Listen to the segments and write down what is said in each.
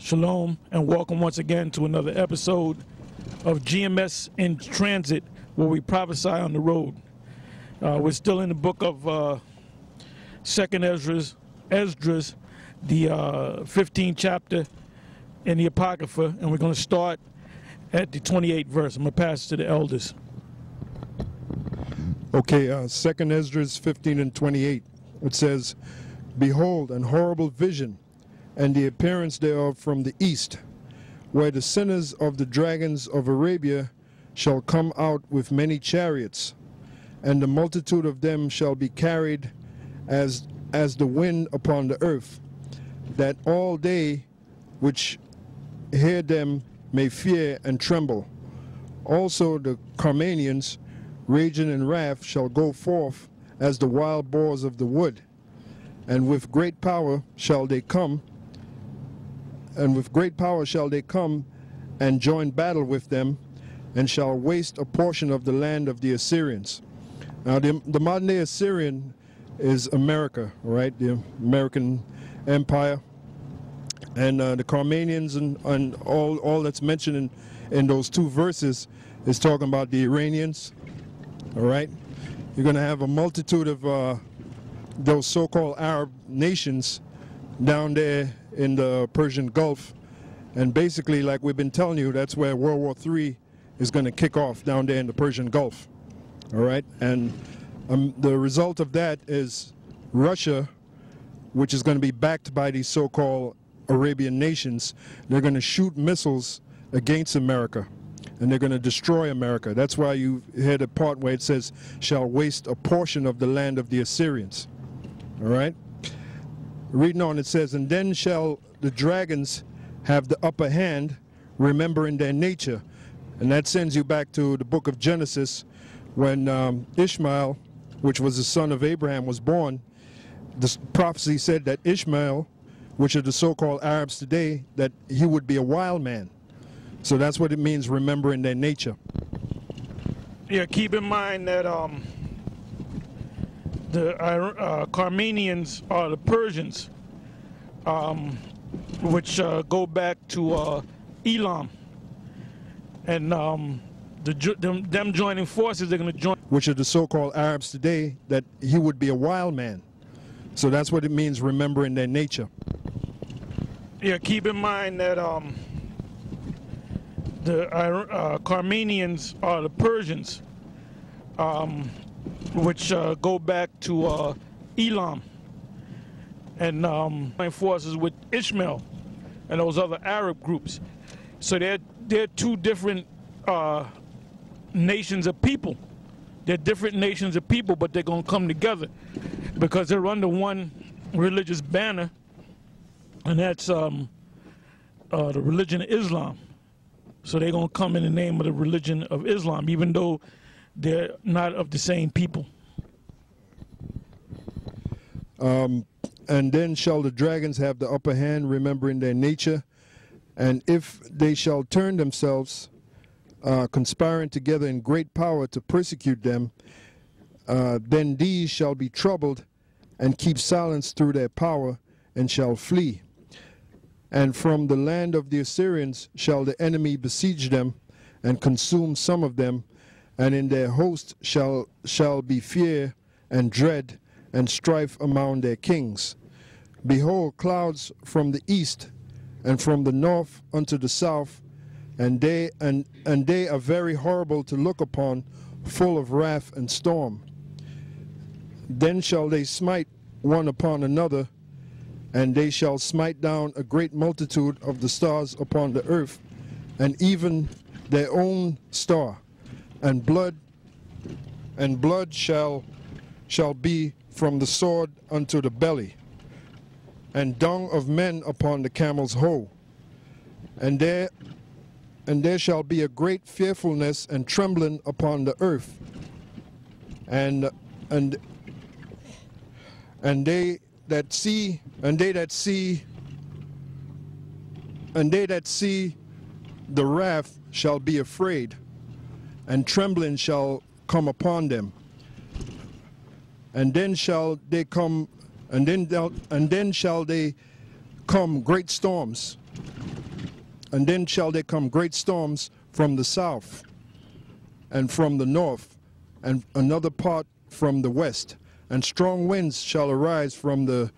Shalom, and welcome once again to another episode of GMS in Transit, where we prophesy on the road. We're still in the book of Second Esdras, the 15th chapter in the Apocrypha, and we're going to start at the 28th verse. I'm going to pass it to the elders. Okay, Second Esdras 15 and 28. It says, "Behold, an horrible vision, and the appearance thereof from the east, where the sinners of the dragons of Arabia shall come out with many chariots, and the multitude of them shall be carried as the wind upon the earth, that all they which hear them may fear and tremble. Also the Carmanians, raging in wrath, shall go forth as the wild boars of the wood, and with great power shall they come, and join battle with them, and shall waste a portion of the land of the Assyrians." Now the modern day Assyrian is America, right? The American Empire. And the Carmanians and all that's mentioned in those two verses is talking about the Iranians, all right? You're going to have a multitude of those so-called Arab nations down there in the Persian Gulf, and basically, like we've been telling you, that's where World War III is going to kick off, down there in the Persian Gulf, all right? And the result of that is Russia, which is going to be backed by these so-called Arabian nations. They're going to shoot missiles against America, and they're going to destroy America. That's why you hear the part where it says, "shall waste a portion of the land of the Assyrians." All right? Reading on, it says, "And then shall the dragons have the upper hand, remembering their nature." And that sends you back to the book of Genesis, when Ishmael, which was the son of Abraham, was born. The prophecy said that Ishmael, which are the so-called Arabs today, that he would be a wild man. So that's what it means, remembering their nature. Yeah, keep in mind that the Carmanians are the Persians, which go back to Elam, and them joining forces, they're going to join. Which are the so-called Arabs today, that he would be a wild man. So that's what it means, remembering their nature. Yeah, keep in mind that the Carmanians are the Persians, which go back to Elam, and forces with Ishmael and those other Arab groups. So they're two different nations of people. They're different nations of people, but they're going to come together because they're under one religious banner, and that's the religion of Islam. So they're going to come in the name of the religion of Islam, even though they're not of the same people. "And then shall the dragons have the upper hand, remembering their nature. And if they shall turn themselves, conspiring together in great power to persecute them, then these shall be troubled, and keep silence through their power, and shall flee. And from the land of the Assyrians shall the enemy besiege them, and consume some of them, and in their host shall be fear and dread, and strife among their kings. Behold, clouds from the east, and from the north unto the south, and they are very horrible to look upon, full of wrath and storm. Then shall they smite one upon another, and they shall smite down a great multitude of the stars upon the earth, and even their own star, and blood shall be from the sword unto the belly, and dung of men upon the camel's hoe. And there shall be a great fearfulness and trembling upon the earth, and they that see the wrath shall be afraid, and trembling shall come upon them. And then shall they come, and then shall they come great storms, and then shall there come great storms from the south, and from the north, and another part from the west, and strong winds shall arise from the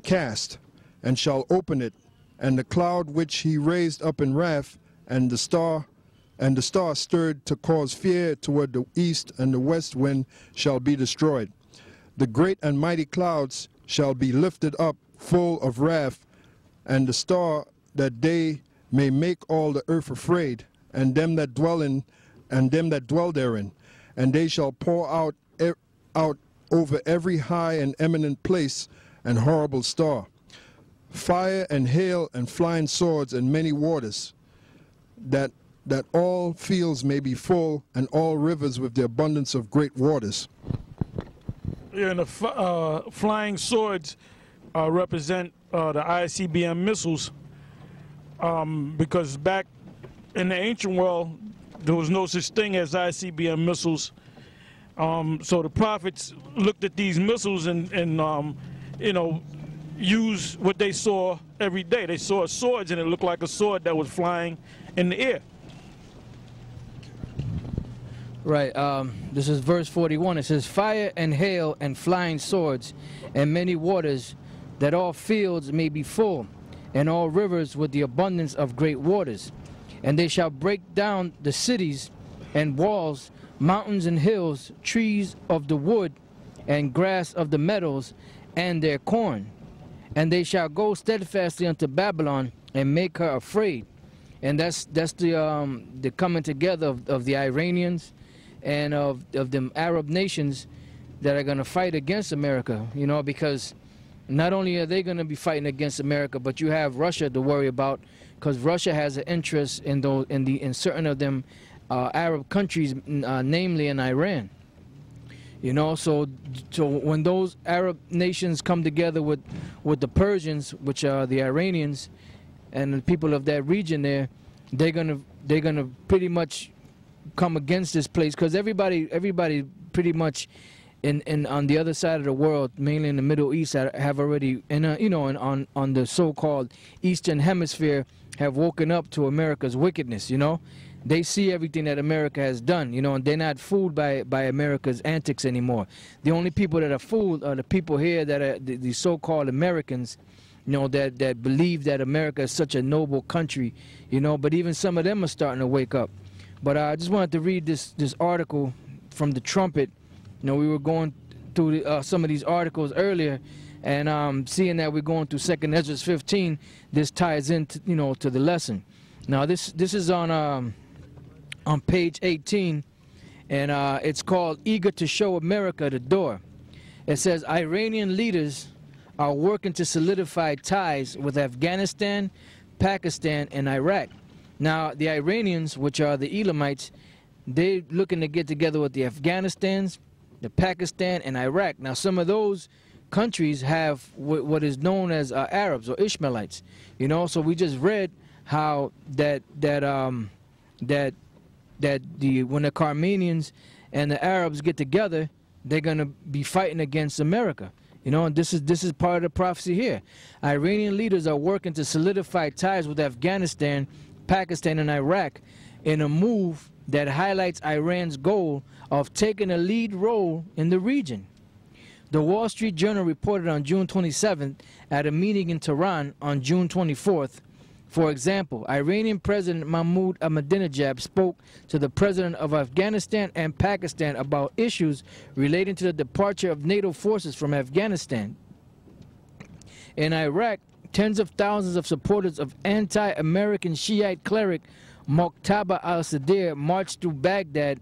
cast, and shall open it, and the cloud which he raised up in wrath, and the star stirred to cause fear toward the east, and the west wind shall be destroyed. The great and mighty clouds shall be lifted up full of wrath, and the star, that they may make all the earth afraid, and them that dwell therein, and they shall pour out over every high and eminent place and horrible star, fire and hail and flying swords and many waters, that all fields may be full, and all rivers with the abundance of great waters. Yeah, and the flying swords represent the ICBM missiles, because back in the ancient world, there was no such thing as ICBM missiles. So the prophets looked at these missiles and you know, used what they saw every day. They saw swords, and it looked like a sword that was flying in the air. Right, this is verse 41. It says, fire and hail and flying swords and many waters, that all fields may be full, and all rivers with the abundance of great waters. And they shall break down the cities and walls, mountains and hills, trees of the wood, and grass of the meadows, and their corn. And they shall go steadfastly unto Babylon, and make her afraid. And that's the coming together of the Iranians and of the Arab nations that are going to fight against America, you know, because not only are they going to be fighting against America, but you have Russia to worry about, because Russia has an interest in certain of them Arab countries, namely in Iran. You know, so when those Arab nations come together with the Persians, which are the Iranians, and the people of that region there, they're gonna pretty much come against this place, because everybody pretty much on the other side of the world, mainly in the Middle East, have already, on the so-called Eastern Hemisphere, have woken up to America's wickedness. You know, they see everything that America has done. You know, and they're not fooled by America's antics anymore. The only people that are fooled are the people here that are the so-called Americans. You know, that believe that America is such a noble country. You know, but even some of them are starting to wake up. But I just wanted to read this article from the Trumpet. You know, we were going through some of these articles earlier, and seeing that we're going through 2nd Esdras 15, this ties into, you know, to the lesson. Now this is on page 18, and it's called "Eager to Show America the Door." It says Iranian leaders are working to solidify ties with Afghanistan, Pakistan, and Iraq. Now, the Iranians, which are the Elamites, they're looking to get together with the Afghanistans, the Pakistan, and Iraq. Now, some of those countries have what is known as Arabs or Ishmaelites. You know, so we just read how when the Carmenians and the Arabs get together, they're going to be fighting against America. You know, and this is part of the prophecy here. Iranian leaders are working to solidify ties with Afghanistan, Pakistan, and Iraq in a move that highlights Iran's goal of taking a lead role in the region. The Wall Street Journal reported on June 27th at a meeting in Tehran on June 24th. For example, Iranian President Mahmoud Ahmadinejad spoke to the president of Afghanistan and Pakistan about issues relating to the departure of NATO forces from Afghanistan. In Iraq, tens of thousands of supporters of anti-American Shiite cleric Muqtada al-Sadr marched through Baghdad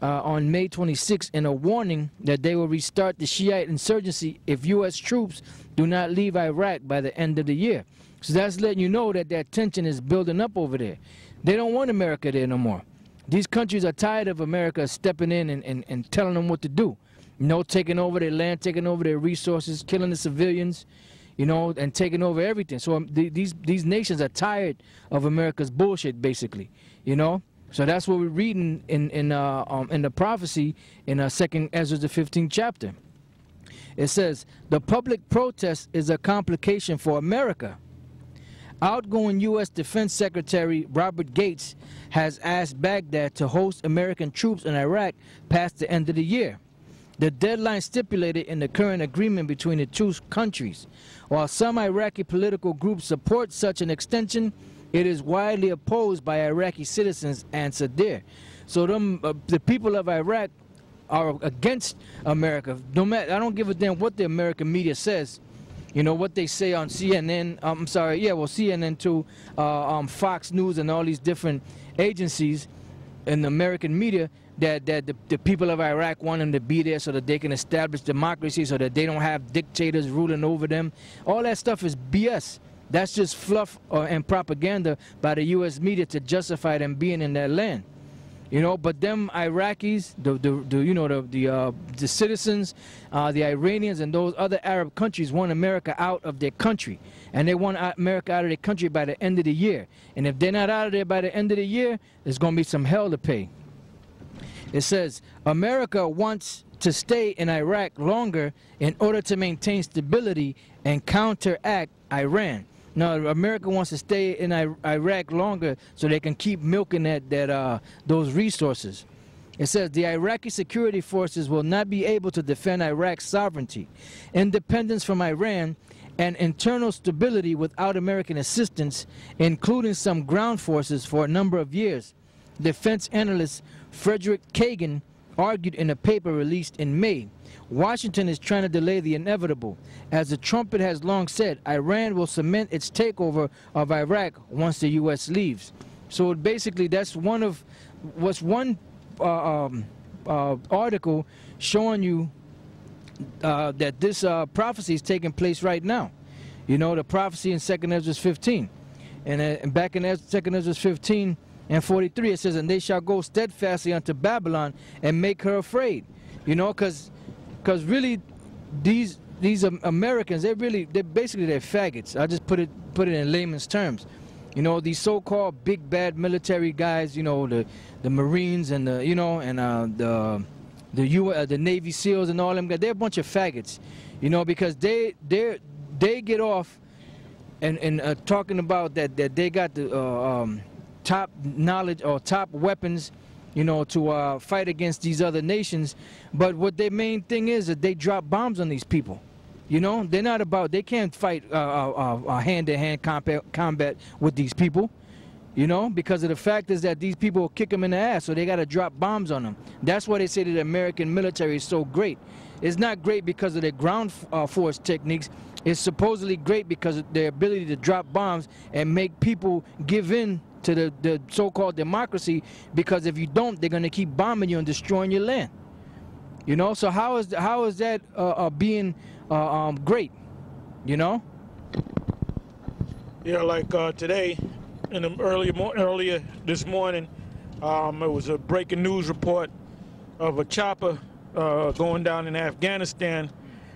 on May 26 in a warning that they will restart the Shiite insurgency if U.S. troops do not leave Iraq by the end of the year. So that's letting you know that that tension is building up over there. They don't want America there no more. These countries are tired of America stepping in and telling them what to do. You know, taking over their land, taking over their resources, killing the civilians, you know, and taking over everything. So these nations are tired of America's bullshit, basically, you know. So that's what we're reading in the prophecy in 2nd Esdras the 15th chapter. It says, the public protest is a complication for America. Outgoing U.S. Defense Secretary Robert Gates has asked Baghdad to host American troops in Iraq past the end of the year, the deadline stipulated in the current agreement between the two countries. While some Iraqi political groups support such an extension, it is widely opposed by Iraqi citizens, answered there. So the people of Iraq are against America. No matter, I don't give a damn what the American media says. You know, what they say on CNN, I'm sorry, yeah, well, CNN too, Fox News and all these different agencies in the American media, that the people of Iraq want them to be there so that they can establish democracy, so that they don't have dictators ruling over them. All that stuff is BS. That's just fluff and propaganda by the U.S. media to justify them being in that land. You know, but them Iraqis, the citizens, the Iranians and those other Arab countries want America out of their country. And they want America out of their country by the end of the year. And if they're not out of there by the end of the year, there's going to be some hell to pay. It says, America wants to stay in Iraq longer in order to maintain stability and counteract Iran. Now, America wants to stay in Iraq longer so they can keep milking those resources. It says the Iraqi security forces will not be able to defend Iraq's sovereignty, independence from Iran, and internal stability without American assistance, including some ground forces, for a number of years. Defense analyst Frederick Kagan argued in a paper released in May. Washington is trying to delay the inevitable. As the trumpet has long said, Iran will cement its takeover of Iraq once the U.S. leaves. So basically, that's one article showing you that this prophecy is taking place right now. You know, the prophecy in 2 Esdras 15. And back in 2 Esdras 15 and 43, it says, and they shall go steadfastly unto Babylon and make her afraid. You know, because really these Americans, they're basically faggots. I just put it in layman's terms. You know, these so-called big bad military guys, you know, the Marines and the Navy SEALs and all them guys, they're a bunch of faggots. You know, because they get off and talking about that they got the top knowledge or top weapons, you know, to fight against these other nations. But what their main thing is that they drop bombs on these people. You know, they can't fight hand-to-hand combat with these people, you know, because of the fact is that these people will kick them in the ass, so they got to drop bombs on them. That's why they say that the American military is so great. It's not great because of their ground force techniques. It's supposedly great because of their ability to drop bombs and make people give in to the so-called democracy, because if you don't, they're going to keep bombing you and destroying your land. You know, so how is that being great? You know? Yeah, like today, in the earlier this morning, it was a breaking news report of a chopper going down in Afghanistan,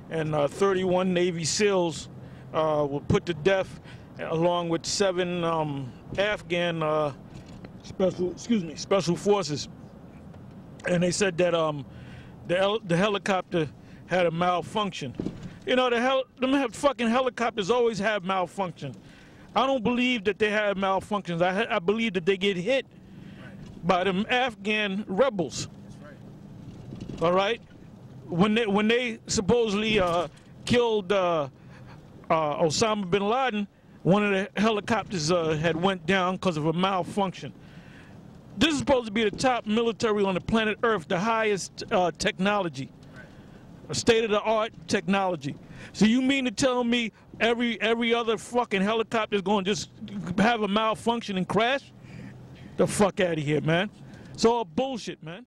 and 31 Navy SEALs were put to death, along with 7 Afghan special forces. And they said that the helicopter had a malfunction. You know, them fucking helicopters always have malfunction. I don't believe that they have malfunctions. I believe that they get hit by them Afghan rebels. All right, when they supposedly killed Osama bin Laden, one of the helicopters had went down because of a malfunction. This is supposed to be the top military on the planet Earth, the highest technology, state-of-the-art technology. So you mean to tell me every other fucking helicopter is going to just have a malfunction and crash? The fuck out of here, man. It's all bullshit, man.